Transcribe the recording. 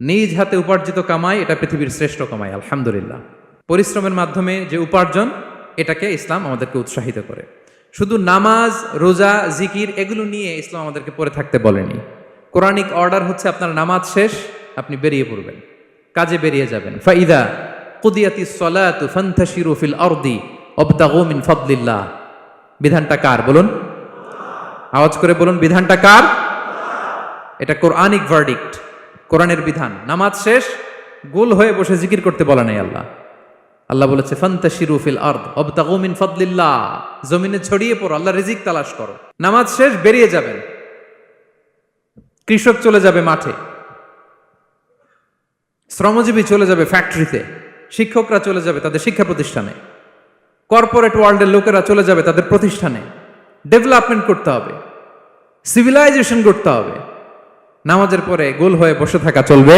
নিজ হাতে উপার্জিত কামাই এটা পৃথিবীর শ্রেষ্ঠ কামাই, আলহামদুলিল্লাহ। পরিশ্রমের মাধ্যমে যে উপার্জন, এটাকে ইসলাম আমাদেরকে উৎসাহিত করে। শুধু নামাজ, রোজা, জিকির এগুলো নিয়ে ইসলাম আমাদেরকে পড়ে থাকতে বলেনি। কোরআনিক অর্ডার হচ্ছে আপনার নামাজ শেষ, আপনি বেরিয়ে পড়বেন, কাজে বেরিয়ে যাবেন। ফাইদা কুদিয়াতিস সালাতু ফান্তাশিরু ফিল আরদি ওয়াবতাগু মিন ফাদলিল্লাহ। বিধানটা কার বলুন? আওয়াজ করে বলুন, বিধানটা কার? এটা কোরআনিক ভার্ডিক্ট, কোরআনের বিধান। নামাজ শেষ, গোল হয়ে বসে জিকির করতে বলা নাই আল্লাহ। আল্লাহ বলেছে ফান্তাশিরু ফিল আরদ ওয়াবতাগু মিন ফাদলিল্লাহ, জমিনে ছড়িয়ে পড়ো, আল্লাহ রিজিক তালাশ করো। নামাজ শেষ, বেরিয়ে যাবেন। কৃষক চলে যাবে মাঠে, শ্রমজীবী চলে যাবে ফ্যাক্টরিতে, শিক্ষকরা চলে যাবে তাদের শিক্ষা প্রতিষ্ঠানে, কর্পোরেট ওয়ার্ল্ডের লোকেরা চলে যাবে তাদের প্রতিষ্ঠানে। ডেভেলপমেন্ট করতে হবে, সিভিলাইজেশন করতে হবে। নামাজের পরে গোল হয়ে বসে থাকা চলবে